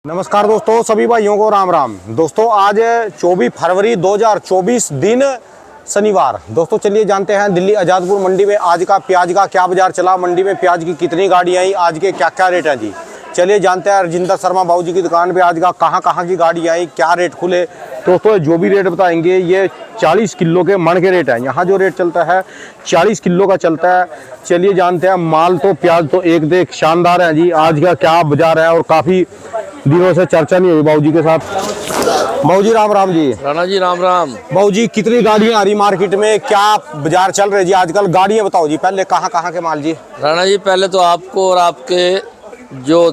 नमस्कार दोस्तों, सभी भाइयों को राम राम। दोस्तों आज 24 फरवरी 2024 दिन शनिवार। दोस्तों चलिए जानते हैं दिल्ली आज़ादपुर मंडी में आज का प्याज का क्या बाजार चला, मंडी में प्याज की कितनी गाड़ी आई, आज के क्या क्या रेट हैं जी। चलिए जानते हैं रजिंदर शर्मा बाबू जी की दुकान पे आज का कहाँ की गाड़ी आई, क्या रेट खुले। दोस्तों जो भी रेट बताएंगे ये 40 किलो के मन के रेट हैं। यहाँ जो रेट चलता है 40 किलो का चलता है। चलिए जानते हैं माल तो प्याज तो एक देख शानदार है जी। आज का क्या बाजार है और काफ़ी दिनों से चर्चा नहीं हुई बाबू जी के साथ। बाबू जी राम राम जी। राणा जी राम राम। बाबू जी कितनी गाड़ियां आ रही मार्केट में, क्या बाजार चल रहे जी आजकल, गाड़ियां बताओ जी। पहले कहाँ के माल जी। राणा जी पहले तो आपको और आपके जो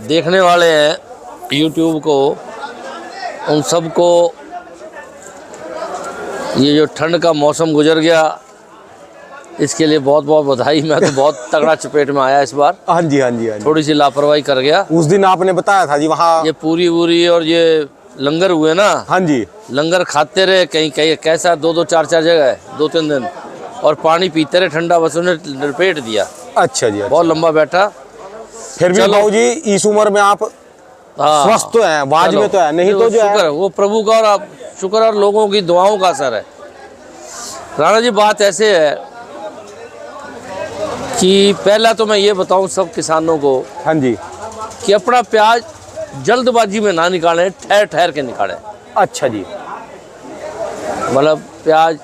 देखने वाले हैं YouTube को, उन सबको ये जो ठंड का मौसम गुजर गया इसके लिए बहुत बहुत बधाई। मैं तो बहुत तगड़ा चपेट में आया इस बार। हाँ जी हाँ जी हाँ जी। थोड़ी सी लापरवाही कर गया। उस दिन आपने बताया था जी वहाँ ये पूरी और ये लंगर हुए ना। हाँ जी। लंगर खाते रहे कहीं कहीं कैसा 2-2 4-4 जगह 2-3 दिन, और पानी पीते रहे ठंडा, बस उन्हें लपेट दिया। अच्छा जी। बहुत लंबा बैठा। फिर भी बाबू जी इस उम्र में आप स्वस्थ तो हैं, वाज में तो है, नहीं तो जो है वो प्रभु का और आप शुक्र और लोगों की दुआओं का असर है। राणा जी बात ऐसे है कि पहला तो मैं ये बताऊं सब किसानों को, हाँ जी, कि अपना प्याज जल्दबाजी में ना निकालें, ठहर ठहर के निकालें। अच्छा जी। मतलब प्याज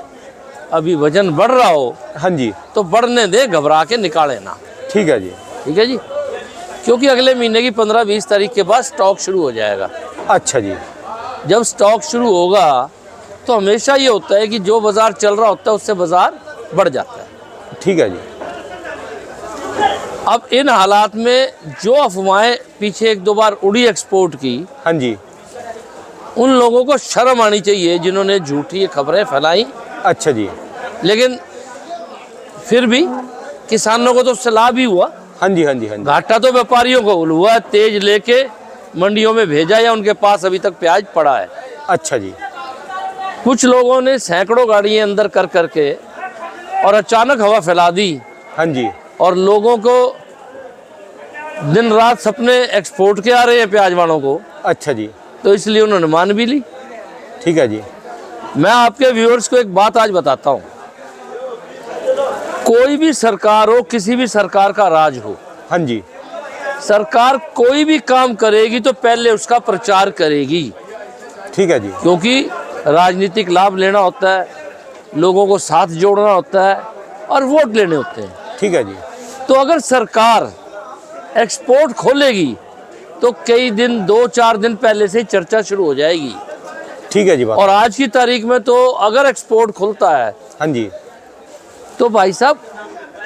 अभी वजन बढ़ रहा हो, हाँ जी, तो बढ़ने दे, घबरा के निकालें ना। ठीक है जी। ठीक है जी, क्योंकि अगले महीने की 15-20 तारीख के बाद स्टॉक शुरू हो जाएगा। अच्छा जी। जब स्टॉक शुरू होगा तो हमेशा ये होता है कि जो बाजार चल रहा होता है उससे बाजार बढ़ जाता है। ठीक है जी। अब इन हालात में जो अफवाहें पीछे 1-2 बार उड़ी एक्सपोर्ट की, हाँ जी। उन लोगों को शर्म आनी चाहिए जिन्होंने झूठी खबरें फैलाई। अच्छा जी। लेकिन फिर भी किसानों को तो उससे लाभ ही हुआ। हाँ जी हाँ जी हाँ जी। घाटा तो व्यापारियों को हुआ, तेज लेके मंडियों में भेजा या उनके पास अभी तक प्याज पड़ा है। अच्छा जी। कुछ लोगों ने सैकड़ों गाड़ियां अंदर कर करके और अचानक हवा फैला दी, हाँ जी। और लोगों को दिन रात सपने एक्सपोर्ट के आ रहे हैं प्याज वालों को। अच्छा जी। तो इसलिए उन्होंने मान भी ली। ठीक है जी। मैं आपके व्यूअर्स को एक बात आज बताता हूँ। कोई भी सरकार हो, किसी भी सरकार का राज हो, हाँ जी, सरकार कोई भी काम करेगी तो पहले उसका प्रचार करेगी। ठीक है जी। क्योंकि राजनीतिक लाभ लेना होता है, लोगों को साथ जोड़ना होता है और वोट लेने होते हैं। ठीक है जी। तो अगर सरकार एक्सपोर्ट खोलेगी तो कई दिन 2-4 दिन पहले से ही चर्चा शुरू हो जाएगी। ठीक है जी बात। और आज की तारीख में तो अगर एक्सपोर्ट खुलता है, हाँ जी, तो भाई साहब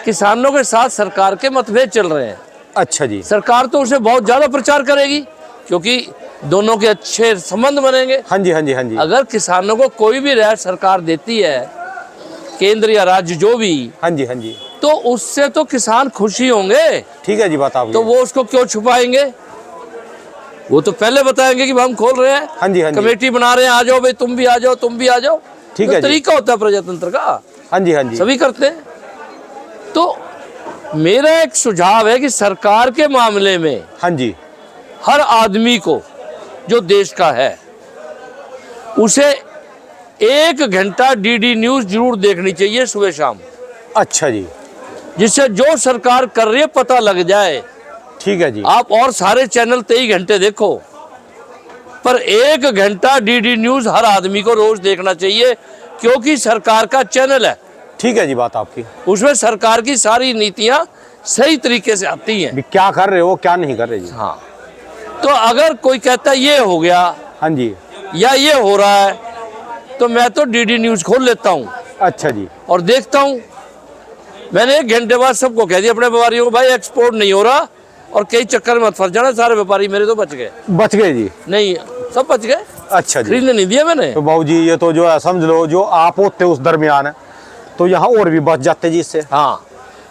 किसानों के साथ सरकार के मतभेद चल रहे हैं। अच्छा जी। सरकार तो उसे बहुत ज़्यादा प्रचार करेगी क्योंकि दोनों के अच्छे संबंध बनेंगे। हाँ जी हाँ जी हाँ जी। अगर किसानों को कोई भी रियायत सरकार देती है, केंद्र या राज्य जो भी, हाँ जी हाँ जी, तो उससे तो किसान खुशी होंगे। ठीक है जी बात आप। तो वो उसको क्यों छुपाएंगे? वो तो पहले बताएंगे कि हम खोल रहे हैं, हाँ जी हाँ जी, कमेटी बना रहे हैं, आ जाओ भाई, तुम भी आ जाओ, तुम भी आ जाओ। ठीक तो है जी। तरीका होता है प्रजातंत्र का। हाँ जी हाँ जी, सभी करते हैं। तो मेरा एक सुझाव है कि सरकार के मामले में हाँ जी, हर आदमी को जो देश का है उसे 1 घंटा DD न्यूज़ जरूर देखनी चाहिए सुबह शाम। अच्छा जी, जिससे जो सरकार कर रही है पता लग जाए। ठीक है जी। आप और सारे चैनल 23 घंटे देखो, पर 1 घंटा DD न्यूज़ हर आदमी को रोज देखना चाहिए, क्योंकि सरकार का चैनल है। ठीक है जी बात आपकी। उसमें सरकार की सारी नीतियां सही तरीके से आती हैं। भी क्या कर रहे हो क्या नहीं कर रहे जी। हाँ, तो अगर कोई कहता है ये हो गया, हाँ जी, या ये हो रहा है, तो मैं तो DD न्यूज़ खोल लेता हूँ अच्छा जी, और देखता हूँ। मैंने 1 घंटे बाद सबको कह दिया, अपने व्यापारियों को, भाई एक्सपोर्ट नहीं हो रहा और कई चक्कर में मत फंस जाना। सारे व्यापारी मेरे तो बच गए। बच गए जी। नहीं, सब बच गए। अच्छा जी। खरीदने नहीं दिया मैंने। तो बाबू जी ये तो जो है समझ लो जो आप होते उस दरमियान है तो यहाँ और भी बच जाते जी इससे। हाँ,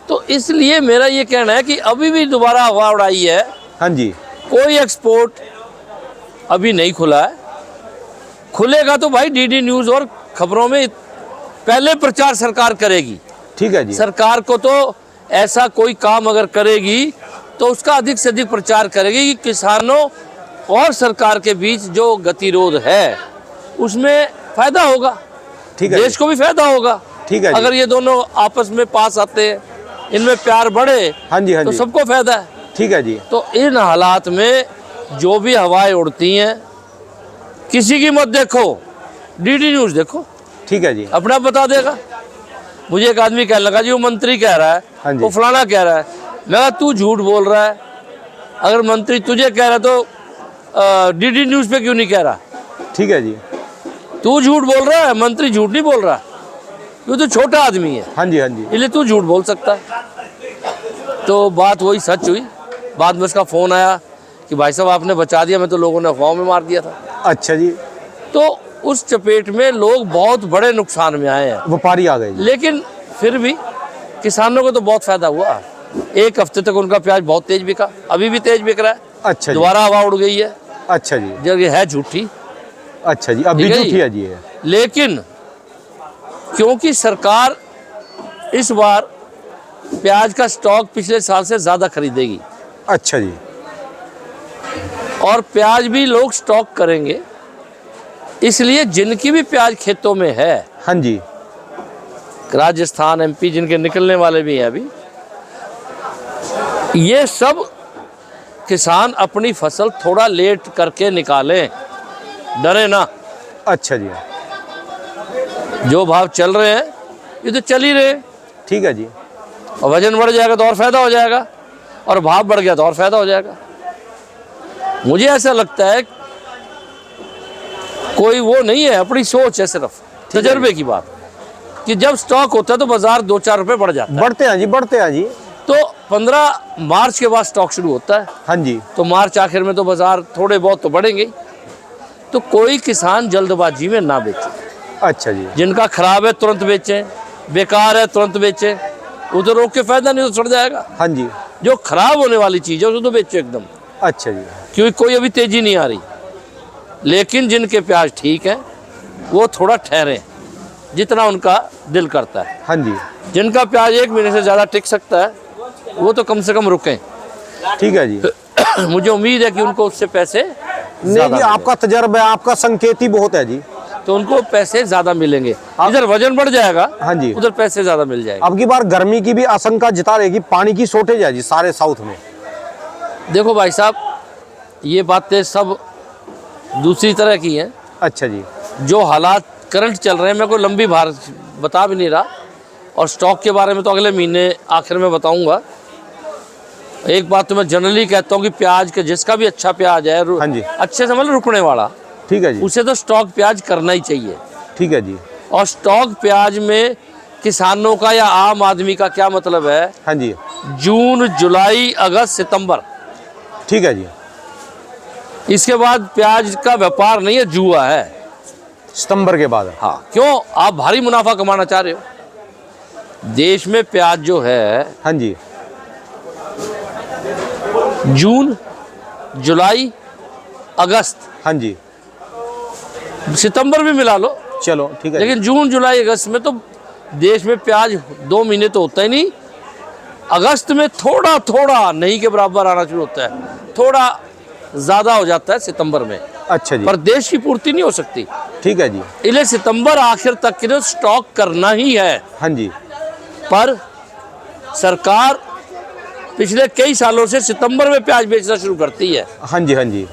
तो इसलिए मेरा ये कहना है कि अभी भी दोबारा हवा उड़ाई है। हाँ जी, कोई एक्सपोर्ट अभी नहीं खुला है। खुलेगा तो भाई DD न्यूज़ और खबरों में पहले प्रचार सरकार करेगी। ठीक है जी। सरकार को तो ऐसा कोई काम अगर करेगी तो उसका अधिक से अधिक प्रचार करेगी कि किसानों और सरकार के बीच जो गतिरोध है उसमें फायदा होगा, ठीक है देश को भी फायदा होगा। ठीक है जी। अगर ये दोनों आपस में पास आते हैं, इनमें प्यार बढ़े, हाँ जी हाँ तो जी, सबको फायदा है। ठीक है जी। तो इन हालात में जो भी हवाएं उड़ती हैं, किसी की मत देखो, डीडी न्यूज़ देखो, ठीक है जी। अपना बता देगा। मुझे एक आदमी कहने लगा जी वो मंत्री कह रहा हाँ है, जी। वो फलाना कह रहा है। मैं कहा तू झूठ बोल रहा है, अगर मंत्री तुझे कह रहा है तो डीडी न्यूज़ पे क्यों नहीं कह रहा? ठीक है जी। तू झूठ बोल रहा है, मंत्री झूठ नहीं बोल रहा, तू तो छोटा आदमी है, हाँ जी हाँ जी, इसलिए तू झूठ बोल सकता है। तो बात वही सच हुई। बाद में उसका फ़ोन आया कि भाई साहब आपने बचा दिया, मैं तो लोगों ने अफवाह में मार दिया था। अच्छा जी। तो उस चपेट में लोग बहुत बड़े नुकसान में आए हैं, व्यापारी आ गए जी। लेकिन फिर भी किसानों को तो बहुत फायदा हुआ। एक हफ्ते तक उनका प्याज बहुत तेज बिका, अभी भी तेज बिक रहा है। अच्छा जी। दोबारा हवा उड़ गई है, अच्छा जी। जब ये है झूठी। अच्छा जी, अब भी ठीक है झूठी जी। है जी ये। लेकिन क्योंकि सरकार इस बार प्याज का स्टॉक पिछले साल से ज़्यादा खरीदेगी, अच्छा जी। और प्याज भी लोग स्टॉक करेंगे, इसलिए जिनकी भी प्याज खेतों में है, हाँ जी। राजस्थान एमपी जिनके निकलने वाले भी हैं अभी, ये सब किसान अपनी फसल थोड़ा लेट करके निकालें, डरे ना। अच्छा जी, जो भाव चल रहे हैं ये तो चल ही रहे हैं, ठीक है जी। और वजन बढ़ जाएगा तो और फायदा हो जाएगा, और भाव बढ़ गया तो और फायदा हो जाएगा। मुझे ऐसा लगता है कोई वो नहीं है, अपनी सोच है, सिर्फ तजर्बे की बात, कि जब स्टॉक होता है तो बाजार 2-4 रुपए बढ़ जाता है। बढ़ते हैं जी, बढ़ते हैं जी। तो 15 मार्च के बाद स्टॉक शुरू होता है, हाँ जी। तो मार्च आखिर में तो बाजार थोड़े बहुत तो बढ़ेंगे ही। तो कोई किसान जल्दबाजी में ना बेचे। अच्छा जी। जिनका खराब है तुरंत बेचें, बेकार है तुरंत बेचें, वो तो रोक के फायदा नहीं, तो सड़ जाएगा। हाँ जी। जो खराब होने वाली चीज़ है उसको तो बेचो एकदम, अच्छा जी। क्योंकि कोई अभी तेजी नहीं आ रही। लेकिन जिनके प्याज ठीक है वो थोड़ा ठहरे, जितना उनका दिल करता है। हाँ जी, जिनका प्याज 1 महीने से ज़्यादा टिक सकता है वो तो कम से कम रुकें। ठीक है जी। मुझे उम्मीद है कि उनको उससे पैसे नहीं ज़्यादा जी, आपका तजर्बा है, आपका संकेत ही बहुत है जी। तो उनको पैसे ज़्यादा मिलेंगे। इधर वजन बढ़ जाएगा, हाँ जी। उधर पैसे ज़्यादा मिल जाएंगे। अब की बार गर्मी की भी आशंका जता रहेगी, पानी की शॉर्टेज है जी सारे साउथ में। देखो भाई साहब, ये बातें सब दूसरी तरह की हैं। अच्छा जी। जो हालात करंट चल रहे हैं, मैं कोई लंबी बार बता भी नहीं रहा, और स्टॉक के बारे में तो अगले महीने आखिर में बताऊंगा। एक बात तो मैं जनरली कहता हूँ कि प्याज के जिसका भी अच्छा प्याज है, हाँ जी। अच्छे से मतलब रुकने वाला, ठीक है जी। उसे तो स्टॉक प्याज करना ही चाहिए। ठीक है जी। और स्टॉक प्याज में किसानों का या आम आदमी का क्या मतलब है? हाँ जी। जून, जुलाई, अगस्त, सितंबर, ठीक है जी। इसके बाद प्याज का व्यापार नहीं है, जुआ है। सितंबर के बाद। हाँ, क्यों? आप भारी मुनाफा कमाना चाह रहे हो। देश में प्याज जो है हाँ जी। जून, जुलाई, अगस्त, हाँ जी। सितंबर भी मिला लो, चलो ठीक है। लेकिन जून, जुलाई, अगस्त में तो देश में प्याज 2 महीने तो होता ही नहीं। अगस्त में थोड़ा थोड़ा नहीं के बराबर आना शुरू होता है, थोड़ा ज़्यादा हो जाता है सितंबर में, अच्छा जी। पर देश की पूर्ति नहीं हो सकती। ठीक है जी। इसलिए सितंबर आखिर तक के लिए स्टॉक करना ही है। हाँ जी। पर सरकार पिछले कई सालों से सितंबर में प्याज बेचना शुरू करती है, हाँ जी। हाँ जी।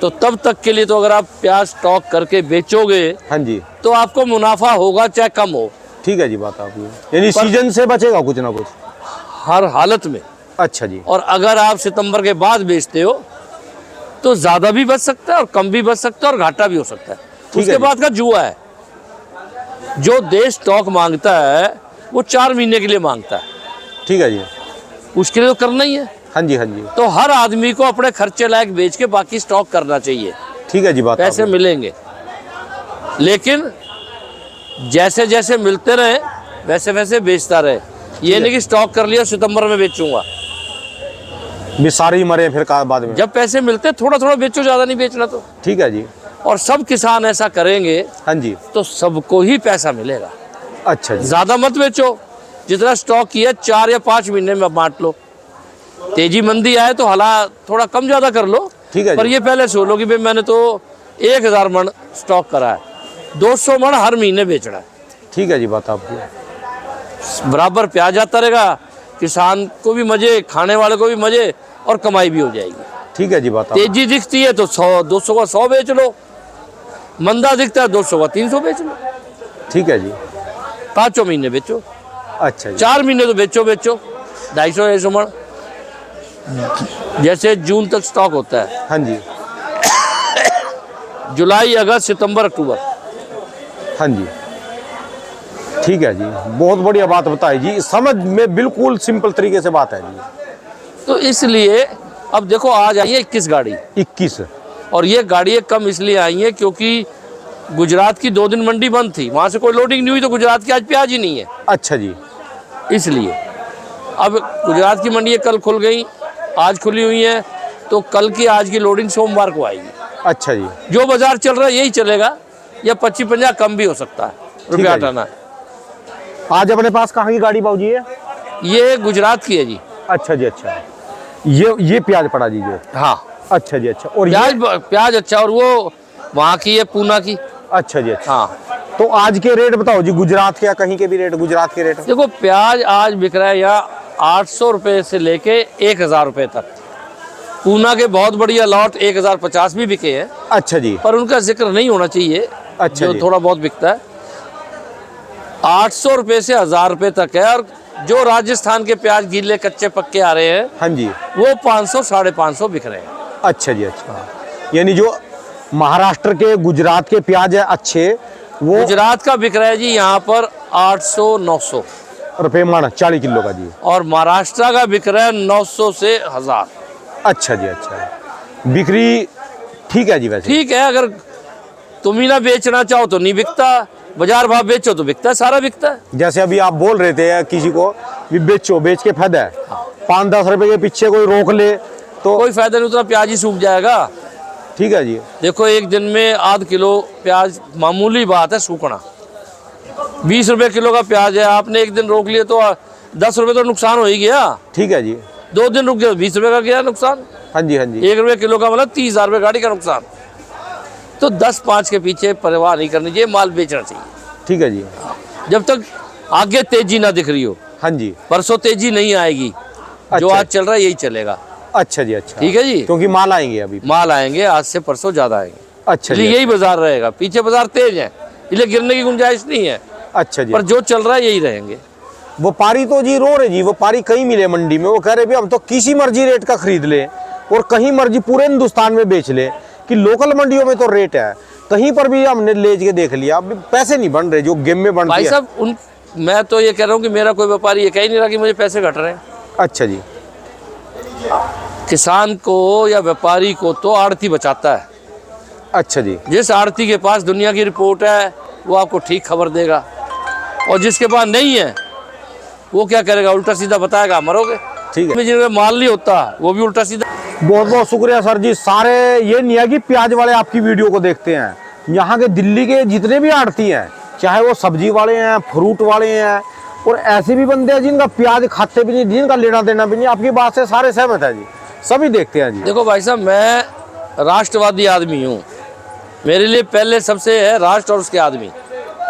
तो तब तक के लिए तो अगर आप प्याज स्टॉक करके बेचोगे हाँ जी। तो आपको मुनाफा होगा चाहे कम हो, ठीक है जी, बात आपकी, यानी सीजन से बचेगा कुछ ना कुछ हर हालत में। अच्छा जी। और अगर आप सितंबर के बाद बेचते हो तो ज़्यादा भी बच सकता है और कम भी बच सकता है और घाटा भी हो सकता है। उसके जी। बाद का जुआ है। जो देश स्टॉक मांगता है वो 4 महीने के लिए मांगता है, ठीक है जी। उसके लिए तो करना ही है। हाँ जी। हाँ जी। तो हर आदमी को अपने खर्चे लायक बेच के बाकी स्टॉक करना चाहिए, ठीक है जी, बात पैसे आपकी। मिलेंगे। लेकिन जैसे जैसे मिलते रहे वैसे वैसे बेचता रहे। ये नहीं कि स्टॉक कर लिया सितंबर में बेचूंगा, भी सारे ही मरे फिर बाद में। जब पैसे मिलते थोड़ा थोड़ा बेचो, ज़्यादा नहीं बेचना। तो ठीक है जी। और सब किसान ऐसा करेंगे हाँ जी। तो सबको ही पैसा मिलेगा। अच्छा जी। ज़्यादा मत बेचो, जितना स्टॉक किया 4 या 5 महीने में बांट लो। तेजी मंदी आए तो हला थोड़ा कम ज़्यादा कर लो, ठीक है पर जी। ये पहले सोच लो कि भाई मैंने तो 1000 मन स्टॉक करा है, 200 मन हर महीने बेचना है, ठीक है जी, बात आपकी। बराबर प्याज आता रहेगा, किसान को भी मजे, खाने वाले को भी मजे, और कमाई भी हो जाएगी। ठीक है जी, बात आपकी। तेजी दिखती है तो 100-200 का 100 बेच लो, मंदा दिखता है 200 का 300 बेच लो, ठीक है जी। 5 महीने बेचो, अच्छा जी। 4 महीने तो बेचो 250 मन, जैसे जून तक स्टॉक होता है, हाँ जी, जुलाई, अगस्त, सितंबर, अक्टूबर। हाँ जी, ठीक है जी, बहुत बढ़िया बात बताई जी, समझ में बिल्कुल सिंपल तरीके से बात है जी। तो इसलिए अब देखो आज आई है 21 गाड़ी, 21। और ये गाड़ियाँ कम इसलिए आई हैं क्योंकि गुजरात की 2 दिन मंडी बंद थी, वहाँ से कोई लोडिंग नहीं हुई, तो गुजरात की आज प्याज ही नहीं है, अच्छा जी। इसलिए अब गुजरात की मंडियाँ कल खुल गई, आज खुली हुई हैं, तो कल की आज की लोडिंग सोमवार को आएगी। अच्छा जी। जो बाजार चल रहा है यही चलेगा, या 25-50 कम भी हो सकता है रुपया है जी। हटाना। आज अपने पास कहाँ की गाड़ी बाबूजी है? ये गुजरात की है जी। अच्छा जी, अच्छा, ये प्याज पड़ा जी जो। हाँ, अच्छा जी, अच्छा। और प्याज अच्छा, और वो वहाँ की है, पूना की। अच्छा जी, अच्छा। हाँ, तो आज के रेट बताओ जी, गुजरात के या कहीं के भी रेट, गुजरात के रेट। देखो प्याज आज बिक रहा है यहाँ 800 रुपये से लेके 1000 रुपये तक। पूना के बहुत बढ़िया लॉट 1050 भी बिके हैं, अच्छा जी, पर उनका जिक्र नहीं होना चाहिए। अच्छा जो जी। थोड़ा बहुत बिकता है 800 रुपये से 1000 रुपये तक है, और जो राजस्थान के प्याज गीले कच्चे पक्के आ रहे हैं, हाँ जी, वो 500-550 बिक रहे हैं। अच्छा जी, अच्छा। यानी जो महाराष्ट्र के, गुजरात के प्याज है अच्छे, वो गुजरात का बिक रहा है जी यहाँ पर 800-900, रुपये मन 40 किलो का जी। और महाराष्ट्र का बिक रहा है 900 से 1000। अच्छा जी, अच्छा। बिक्री ठीक है जी वैसे। ठीक है, अगर तुम ही ना बेचना चाहो तो नहीं बिकता, बाजार भाव बेचो तो बिकता है, सारा बिकता है। जैसे अभी आप बोल रहे थे किसी को भी बेचो, बेच के फायदा है, 5-10 रुपए के पीछे कोई रोक ले तो कोई फायदा नहीं, उतना प्याज ही सूख जाएगा। ठीक है जी। देखो एक दिन में आध किलो प्याज मामूली बात है सूखना, 20 रुपए किलो का प्याज है, आपने एक दिन रोक लिया तो 10 रुपए तो नुकसान हो ही गया। ठीक है जी। 2 दिन रुक गया तो 20 रुपए का गया नुकसान। हाँ जी, हाँ जी। 1 रुपये किलो का मतलब 30,000 रुपये गाड़ी का नुकसान। तो 10-5 के पीछे परवाह नहीं करनी चाहिए, माल बेचना चाहिए। ठीक है जी। जब तक आगे तेजी ना दिख रही हो। हाँ जी। परसों तेजी नहीं आएगी, जो अच्छा। आज चल रहा है यही चलेगा। अच्छा जी, अच्छा। ठीक है जी, क्योंकि माल आएंगे अभी। माल आएंगे, आज से परसों ज्यादा आएंगे। अच्छा जी, इसलिए यही बाजार रहेगा, पीछे बाजार तेज है, इसलिए गिरने की गुंजाइश नहीं है। अच्छा जी। पर जो चल रहा है यही रहेंगे। व्यापारी तो जी रो रहे जी, व्यापारी कहीं मिले मंडी में, वो कह रहे भी हम तो किसी मर्जी रेट का खरीद ले और कहीं मर्जी पूरे हिंदुस्तान में बेच ले, कि लोकल मंडियों में तो रेट है, कहीं पर भी हमने ले के देख लिया, अभी पैसे नहीं बन रहे जो गेम में बन भाई रहे साहब, मैं तो ये कह रहा हूँ कि मेरा कोई व्यापारी ये कह ही नहीं रहा कि मुझे पैसे घट रहे हैं। अच्छा जी। किसान को या व्यापारी को तो आड़ती बचाता है। अच्छा जी। जिस आड़ती के पास दुनिया की रिपोर्ट है वो आपको ठीक खबर देगा, और जिसके पास नहीं है वो क्या करेगा, उल्टा सीधा बताएगा, मरोगे। ठीक है। जिनका माल नहीं होता वो भी उल्टा सीधा। बहुत बहुत शुक्रिया सर जी। सारे ये नहीं है कि प्याज वाले आपकी वीडियो को देखते हैं, यहाँ के दिल्ली के जितने भी आड़ती हैं, चाहे वो सब्जी वाले हैं, फ्रूट वाले हैं, और ऐसे भी बंदे हैं जिनका प्याज खाते भी नहीं, जिनका लेना देना भी नहीं, आपकी बात से सारे सहमत है जी, सभी देखते हैं जी। देखो भाई साहब, मैं राष्ट्रवादी आदमी हूँ, मेरे लिए पहले सबसे है राष्ट्र और उसके आदमी।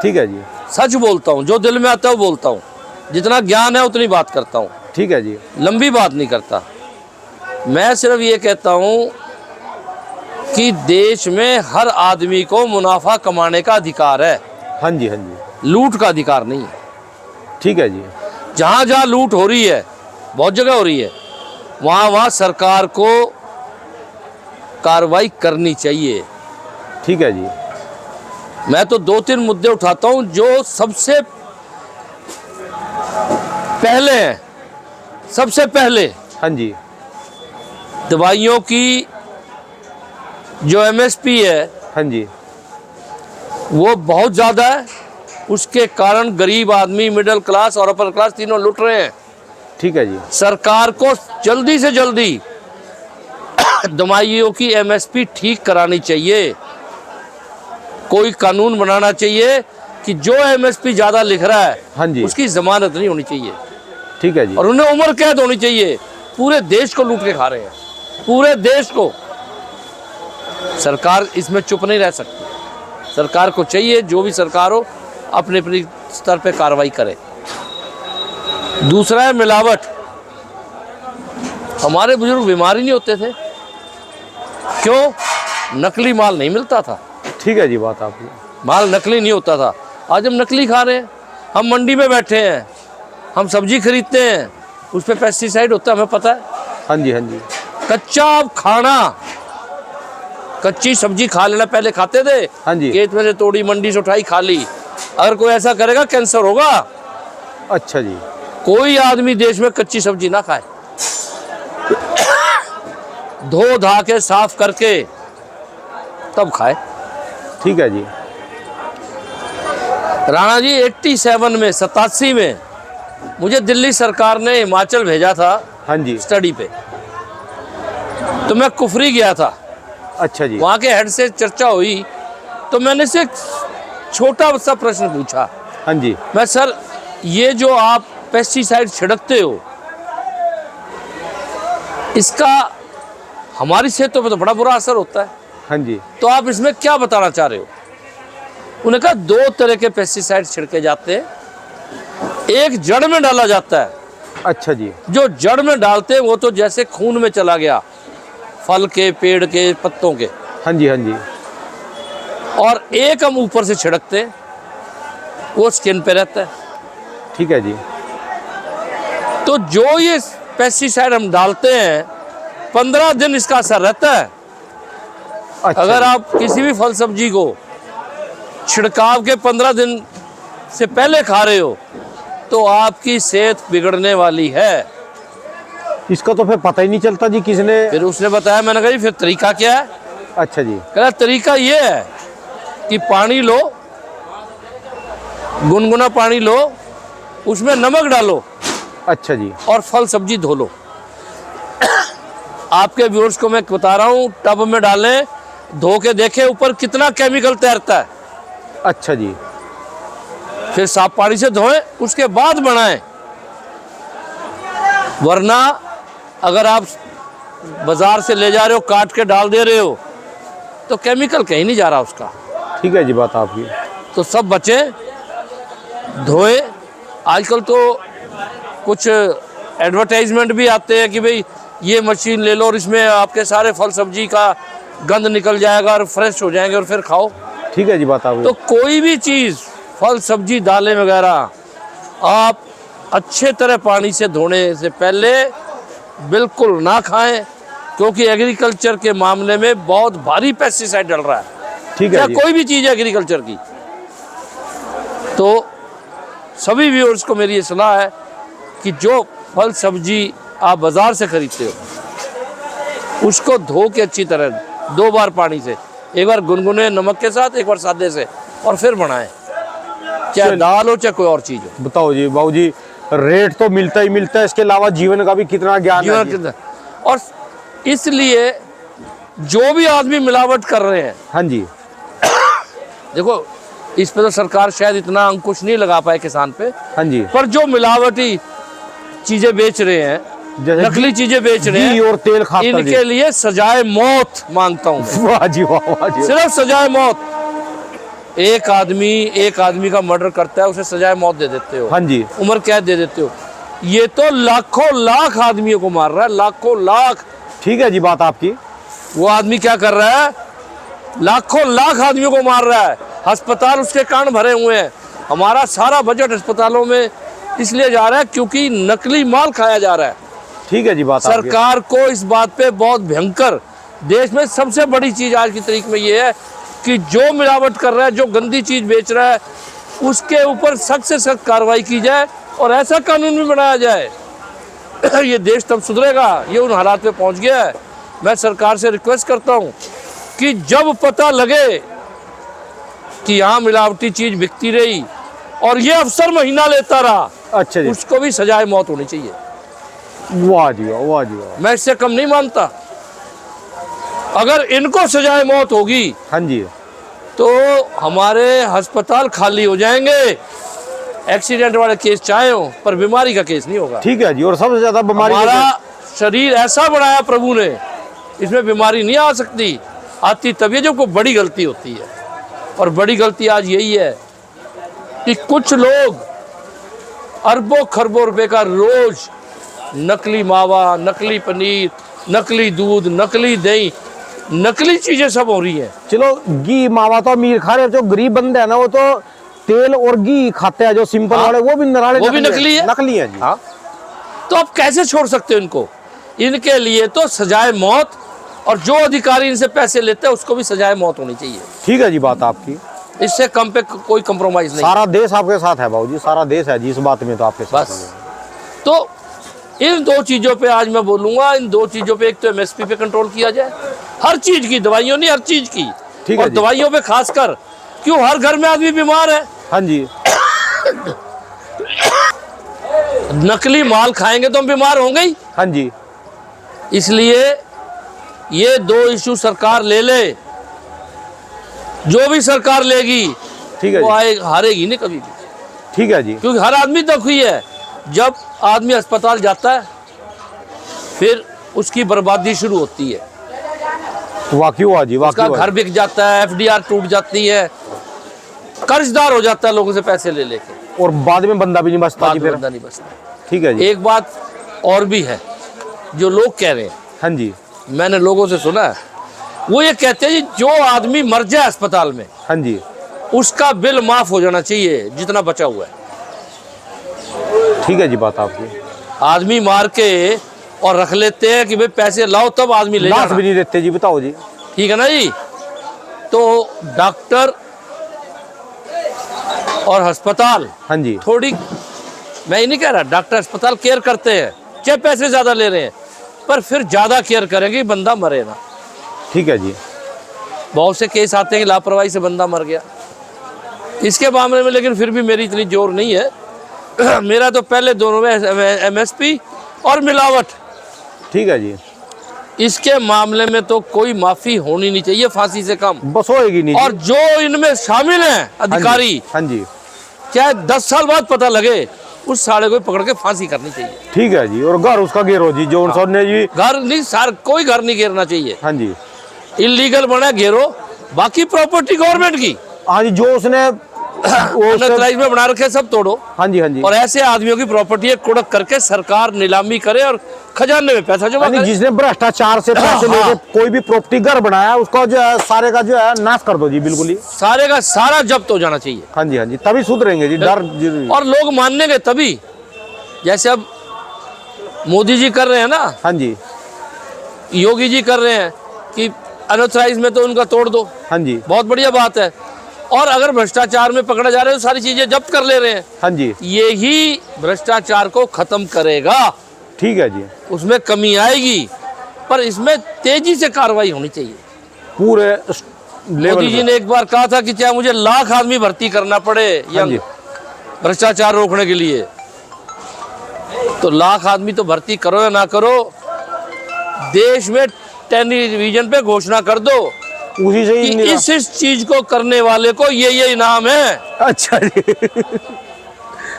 ठीक है जी। सच बोलता हूँ, जो दिल में आता है वो बोलता हूँ, जितना ज्ञान है उतनी बात करता हूँ, ठीक है जी। लंबी बात नहीं करता। मैं सिर्फ ये कहता हूँ कि देश में हर आदमी को मुनाफा कमाने का अधिकार है। हाँ जी, हाँ जी। लूट का अधिकार नहीं है। ठीक है जी। जहाँ जहाँ लूट हो रही है, बहुत जगह हो रही है, वहाँ वहाँ सरकार को कार्रवाई करनी चाहिए। ठीक है जी। मैं तो 2-3 मुद्दे उठाता हूँ जो सबसे पहले हैं। सबसे पहले हाँ जी। दवाइयों की जो एमएसपी है हाँ जी। वो बहुत ज़्यादा है, उसके कारण गरीब आदमी, मिडिल क्लास और अपर क्लास तीनों लुट रहे हैं। ठीक है जी। सरकार को जल्दी से जल्दी दवाइयों की एमएसपी ठीक करानी चाहिए। कोई कानून बनाना चाहिए कि जो एमएसपी ज़्यादा लिख रहा है, हाँ जी, उसकी जमानत नहीं होनी चाहिए, ठीक है जी। और उन्हें उम्र कैद होनी चाहिए। पूरे देश को लूट के खा रहे हैं, पूरे देश को। सरकार इसमें चुप नहीं रह सकती। सरकार को चाहिए, जो भी सरकार हो, अपने अपने स्तर पे कार्रवाई करे। दूसरा है मिलावट। हमारे बुजुर्ग बीमार ही नहीं होते थे, क्यों? नकली माल नहीं मिलता था। ठीक है जी बात आपकी। माल नकली नहीं होता था। आज हम नकली खा रहे हैं। हम मंडी में बैठे हैं, हम सब्जी खरीदते हैं, उस पर पेस्टिसाइड होता है, हमें पता है। हाँ जी हाँ जी। कच्चा खाना, कच्ची सब्जी खा लेना, पहले खाते थे। हाँ जी। खेत में से तोड़ी, मंडी से उठाई, खा ली। अगर कोई ऐसा करेगा कैंसर होगा। अच्छा जी। कोई आदमी देश में कच्ची सब्जी ना खाए, धो धा के साफ करके तब खाए। ठीक है जी। राणा जी 87 में मुझे दिल्ली सरकार ने हिमाचल भेजा था हाँ जी। स्टडी पे, तो मैं कुफरी गया था। अच्छा जी। वहाँ के हेड से चर्चा हुई, तो मैंने से एक छोटा सा प्रश्न पूछा। हाँ जी। मैं, सर ये जो आप पेस्टिसाइड छिड़कते हो, इसका हमारी सेहतों पे तो बड़ा बुरा असर होता है, हाँ जी। तो आप इसमें क्या बताना चाह रहे हो? उन्होंने कहा 2 तरह के पेस्टिसाइड छिड़के जाते हैं। एक जड़ में डाला जाता है। अच्छा जी। जो जड़ में डालते हैं वो तो जैसे खून में चला गया, फल के, पेड़ के, पत्तों के। हाँ जी हाँ जी। और एक हम ऊपर से छिड़कते हैं, वो स्किन पे रहता है। ठीक है जी। तो जो ये पेस्टिसाइड हम डालते हैं, 15 दिन इसका असर रहता है। अच्छा। अगर आप किसी भी फल सब्जी को छिड़काव के 15 दिन से पहले खा रहे हो, तो आपकी सेहत बिगड़ने वाली है। इसका तो फिर पता ही नहीं चलता जी किसने। फिर उसने बताया, मैंने कहा जी फिर तरीका क्या है? अच्छा जी। कह रहा तरीका ये है कि पानी लो, गुनगुना पानी लो, उसमें नमक डालो। अच्छा जी। और फल सब्जी धो लो। आपके व्यूअर्स को मैं बता रहा हूँ, टब में डालें, धो के देखें ऊपर कितना केमिकल तैरता है। अच्छा जी। फिर साफ पानी से धोएं, उसके बाद बनाएं। वरना अगर आप बाजार से ले जा रहे हो, काट के डाल दे रहे हो, तो केमिकल कहीं नहीं जा रहा उसका। ठीक है जी बात आपकी। तो सब बचें, धोए। आजकल तो कुछ एडवर्टाइजमेंट भी आते हैं कि भाई ये मशीन ले लो और इसमें आपके सारे फल सब्जी का गंद निकल जाएगा और फ्रेश हो जाएंगे और फिर खाओ। ठीक है जी बात आपकी। तो कोई भी चीज़, फल सब्जी, दालें वगैरह, आप अच्छे तरह पानी से धोने से पहले बिल्कुल ना खाएं, क्योंकि एग्रीकल्चर के मामले में बहुत भारी पेस्टिसाइड डल रहा है। ठीक है या जी। कोई भी चीज़ है एग्रीकल्चर की। तो सभी व्यूअर्स को मेरी ये सलाह है कि जो फल सब्जी आप बाज़ार से खरीदते हो, उसको धो के अच्छी तरह 2 बार पानी से, एक बार गुनगुने नमक के साथ, एक बार सादे से, और फिर बनाएं। चाहे दाल हो चाहे कोई और चीज़ हो। बताओ जी बाबूजी, रेट तो मिलता ही मिलता है, इसके अलावा जीवन का भी कितना ज्ञान है जी। और इसलिए जो भी आदमी मिलावट कर रहे हैं, हाँ जी। देखो इस पे तो सरकार शायद इतना अंकुश नहीं लगा पाए किसान पे, हाँ जी। पर जो मिलावटी चीजें बेच रहे हैं, जैसे नकली चीजें बेच रहे घी हैं, और तेल खाकर इनके लिए सजाए मौत मांगता हूँ मैं। वाह जी वाह, वाह जी। सिर्फ सजाए मौत। एक आदमी का मर्डर करता है, उसे सजाए मौत दे देते हो, हाँ जी। उम्र कैद दे देते हो। ये तो लाखों लाख आदमियों को मार रहा है, लाखों लाख। ठीक है जी बात आपकी। वो आदमी क्या कर रहा है? लाखों लाख आदमियों को मार रहा है। अस्पताल उसके कान भरे हुए हैं। हमारा सारा बजट अस्पतालों में इसलिए जा रहा है क्योंकि नकली माल खाया जा रहा है। ठीक है जी बात आपकी। सरकार को इस बात पे बहुत भयंकर, देश में सबसे बड़ी चीज आज की तारीख में ये है कि जो मिलावट कर रहा है, जो गंदी चीज बेच रहा है, उसके ऊपर सख्त से सख्त कार्रवाई की जाए और ऐसा कानून भी बनाया जाए। ये देश तब सुधरेगा। ये उन हालात पे पहुंच गया है। मैं सरकार से रिक्वेस्ट करता हूं कि जब पता लगे कि यहाँ मिलावटी चीज बिकती रही और ये अफसर महीना लेता रहा, अच्छा जी। उसको भी सजाए मौत होनी चाहिए। वाह जी वाह, वाह जी वाह। मैं इससे कम नहीं मानता। अगर इनको सजाए मौत होगी, हाँ जी। तो हमारे अस्पताल खाली हो जाएंगे। एक्सीडेंट वाले केस चाहे हो, पर बीमारी का केस नहीं होगा। ठीक है जी। और सबसे ज्यादा बीमारी हमारा शरीर ऐसा बनाया प्रभु ने, इसमें बीमारी नहीं आ सकती। आती तभी है जब कोई बड़ी गलती होती है। और बड़ी गलती आज यही है कि कुछ लोग अरबों खरबों रुपए का रोज नकली मावा, नकली पनीर, नकली दूध, नकली दही, नकली चीजें सब हो रही हैं। चलो घी मावा तो अमीर खा रहे हैं, जो गरीब बंदे हैं ना वो तो तेल और घी खाते हैं, जो सिंपल वाले वो भी नराले वो भी नकली है। नकली है जी। हाँ, तो आप कैसे छोड़ सकते हो इनको? इनके लिए तो सजाए मौत, और जो अधिकारी इनसे पैसे लेते हैं उसको भी सजाए मौत होनी चाहिए। ठीक है जी बात आपकी, इससे कम पे कोई कंप्रोमाइज नहीं। सारा देश आपके साथ है बाबूजी, सारा देश है जी इस बात में तो आपके साथ बस तो इन दो चीजों पे आज मैं बोलूंगा, इन दो चीजों पे, एक तो एमएसपी पे कंट्रोल किया जाए, हर चीज की, दवाइयों नहीं, हर चीज की। ठीक है और जी। दवाइयों पे खासकर, क्यों हर घर में आदमी बीमार है। हाँ जी, नकली माल खाएंगे तो हम बीमार होंगे ही। हाँ जी, इसलिए ये दो इशू सरकार ले ले, जो भी सरकार लेगी ठीक है वो जी, हारेगी नहीं कभी भी। ठीक है जी, क्योंकि हर आदमी दुखी है। जब आदमी अस्पताल जाता है फिर उसकी बर्बादी शुरू होती है, वाकई हुआ जी, उसका वाकई हुआ। घर बिक जाता है, एफडीआर टूट जाती है, कर्जदार हो जाता है लोगों से पैसे ले लेके, और बाद में बंदा भी नहीं बचता बाद जी में फिर। बंदा नहीं बचता। ठीक है जी, एक बात और भी है जो लोग कह रहे हैं, हाँ जी, मैंने लोगों से सुना है, वो ये कहते हैं जी जो आदमी मर जाए अस्पताल में हाँ जी, उसका बिल माफ हो जाना चाहिए जितना बचा हुआ है। ठीक है जी बात आपकी। आदमी मार के और रख लेते हैं कि भाई पैसे लाओ तब आदमी ले लाश जाना। भी नहीं देते जी, बताओ जी। ठीक है ना जी। तो डॉक्टर और अस्पताल हाँ जी, थोड़ी, मैं ये नहीं कह रहा, डॉक्टर अस्पताल केयर करते हैं, चाहे पैसे ज्यादा ले रहे हैं, पर फिर ज्यादा केयर करेंगे कि बंदा मरे ना। ठीक है जी, बहुत से केस आते हैं कि लापरवाही से बंदा मर गया, इसके मामले में लेकिन फिर भी मेरी इतनी जोर नहीं है। मेरा तो पहले दोनों में एमएसपी और मिलावट, ठीक है जी, इसके मामले में तो कोई माफी होनी नहीं चाहिए फांसी से कम। बस होएगी नहीं और जी। जो इनमें शामिल हैं अधिकारी, हाँ जी, चाहे 10 साल बाद पता लगे, उस साले को पकड़ के फांसी करनी चाहिए। ठीक है जी। और घर उसका घेरो जी, जो उन ने जी। घर नहीं, सार कोई घर नहीं घेरना चाहिए, हाँ जी, इलीगल बना घेरो, बाकी प्रॉपर्टी गवर्नमेंट की, हाँ जी, जो उसने अनऑथराइज्ड में बना रखे सब तोड़ो। हाँ जी, हाँ जी, और ऐसे आदमियों की प्रॉपर्टी है कुड़क करके सरकार नीलामी करे और खजाने में पैसा जमा हाँ जी, करे। जिसने भ्रष्टाचार से पैसे हाँ। लेके कोई भी प्रॉपर्टी घर बनाया उसका जो है सारे का जो है नाश कर दो जी, बिल्कुल ही। सारे का सारा जब्त हो जाना चाहिए। हाँ जी, हाँ जी, तभी सुधरेंगे जी, डर जी। और लोग मानेंगे तभी, जैसे अब मोदी जी कर रहे हैं ना, हाँ जी, योगी जी कर रहे हैं कि अनऑथराइज में तो उनका तोड़ दो, हाँ जी, बहुत बढ़िया बात है। और अगर भ्रष्टाचार में पकड़ा जा रहे हैं तो सारी चीजें जब्त कर ले रहे हैं, हाँ जी, यही भ्रष्टाचार को खत्म करेगा, ठीक है जी। उसमें कमी आएगी, पर इसमें तेजी से कार्रवाई होनी चाहिए। पूरे मोदी लेवल जी पे। ने एक बार कहा था कि चाहे मुझे 1,00,000 आदमी भर्ती करना पड़े हाँ जी, भ्रष्टाचार रोकने के लिए, तो 1,00,000 आदमी तो भर्ती करो या ना करो, देश में टेलीविजन पे घोषणा कर दो उसी से ही कि निरा- इस चीज को करने वाले को ये इनाम है। अच्छा जी।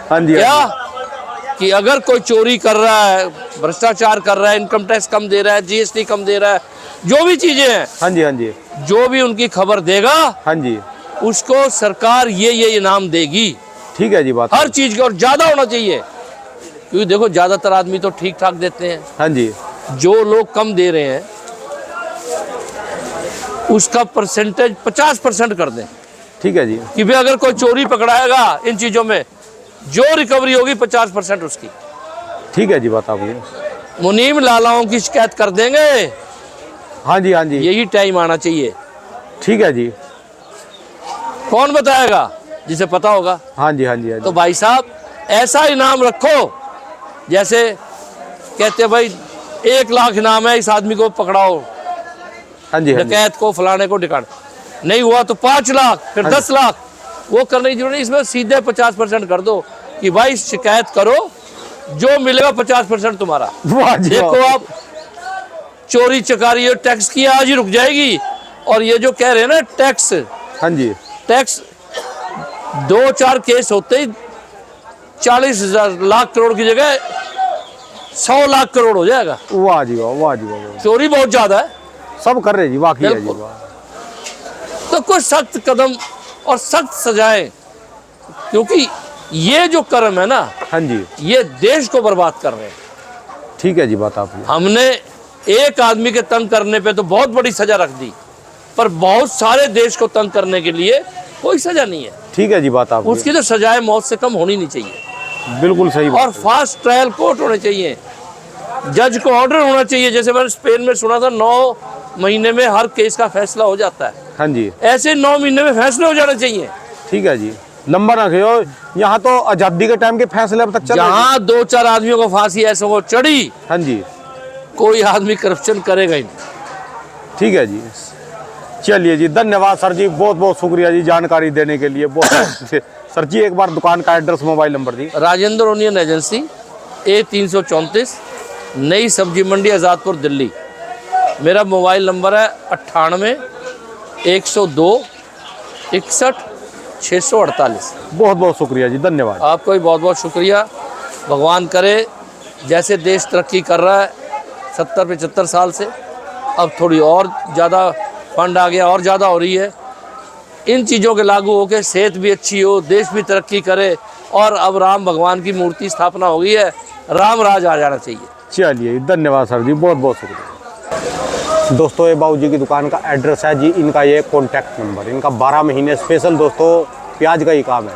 हाँ जी, क्या हाँ कि अगर कोई चोरी कर रहा है, भ्रष्टाचार कर रहा है, इनकम टैक्स कम दे रहा है, जीएसटी कम दे रहा है, जो भी चीजें हैं, जी, हाँ जी, हाँ जी, जो भी उनकी खबर देगा हाँ जी, उसको सरकार ये इनाम देगी, ठीक है जी बात। हर चीज का, और ज्यादा होना चाहिए। क्योंकि देखो ज्यादातर आदमी तो ठीक ठाक देते हैं, हाँ जी, जो लोग कम दे रहे हैं उसका परसेंटेज 50% कर दें ठीक है जी, कि भाई अगर कोई चोरी पकड़ाएगा इन चीजों में, जो रिकवरी होगी 50% उसकी। ठीक है जी बात आपकी। मुनीम लालाओं की शिकायत कर देंगे, हाँ जी, हाँ जी, यही टाइम आना चाहिए। ठीक है जी, कौन बताएगा? जिसे पता होगा। हाँ जी, हाँ जी, हाँ तो जी, भाई साहब ऐसा इनाम रखो, जैसे कहते हैं भाई 1,00,000 इनाम है, इस आदमी को पकड़ाओ, हाँ जी, हाँ जी, डकैत को, फलाने को, टिकाने, नहीं हुआ तो 5 लाख, फिर 10 लाख, वो करने की जरूरत नहीं। इसमें सीधे 50% कर दो कि भाई शिकायत करो, जो मिलेगा 50% तुम्हारा। वाह जी, देखो वाह। आप चोरी चकारी और टैक्स की आज ही रुक जाएगी। और ये जो कह रहे हैं ना टैक्स, हाँ जी, टैक्स 2-4 केस होते ही 40,000 लाख करोड़ की जगह 100 लाख करोड़ हो जाएगा। वाह जी, वाह, वाह जी, वाह, वाह। चोरी बहुत ज्यादा है। सब कर रहे जी, वाकई है जी, बिल्कुल। वाह। तो कुछ सख्त कदम और सख्त सजाएं, क्योंकि ये जो कर्म है ना, हाँ जी, ये देश को बर्बाद कर रहे हैं। ठीक है जी बात आपने। हमने एक आदमी के तंग करने पे तो बहुत बड़ी सजा रख दी, पर बहुत सारे देश को तंग करने के लिए कोई सजा नहीं है। ठीक है जी बात आपने। उसकी तो सजाएं मौत से कम होनी नहीं चाहिए। बिल्कुल सही बात और फास्ट ट्रायल कोर्ट होने चाहिए, जज को ऑर्डर होना चाहिए। जैसे मैंने स्पेन में सुना था 9 महीने में हर केस का फैसला हो जाता है, हाँ जी, ऐसे 9 महीने में फैसले हो जाने चाहिए। ठीक है जी, लंबा ना खेलो। यहाँ तो आज़ादी के टाइम के फैसले अब तक चल रहे हैं। जहाँ 2-4 आदमियों को फांसी ऐसे को चढ़ी, हाँ जी, कोई आदमी करप्शन करेगा ही नहीं। ठीक है जी। चलिए जी, धन्यवाद सर जी, बहुत बहुत शुक्रिया जी जानकारी देने के लिए। बहुत सर जी, एक बार दुकान का एड्रेस, मोबाइल नंबर दी। राजेंद्र ओनियन एजेंसी, A334, नई सब्जी मंडी, आज़ादपुर, दिल्ली। मेरा मोबाइल नंबर है 98 102 61 648। बहुत बहुत शुक्रिया जी, धन्यवाद। आपको भी बहुत बहुत शुक्रिया। भगवान करे जैसे देश तरक्की कर रहा है 70-75 साल से, अब थोड़ी और ज़्यादा फंड आ गया, और ज़्यादा हो रही है। इन चीज़ों के लागू होकर सेहत भी अच्छी हो, देश भी तरक्की करे, और अब राम भगवान की मूर्ति स्थापना हो गई है, राम राज आ जाना चाहिए। चलिए, धन्यवाद सर जी, बहुत बहुत शुक्रिया। दोस्तों, ये बाबू जी की दुकान का एड्रेस है जी, इनका ये कॉन्टैक्ट नंबर, इनका 12 महीने स्पेशल दोस्तों प्याज का ही काम है।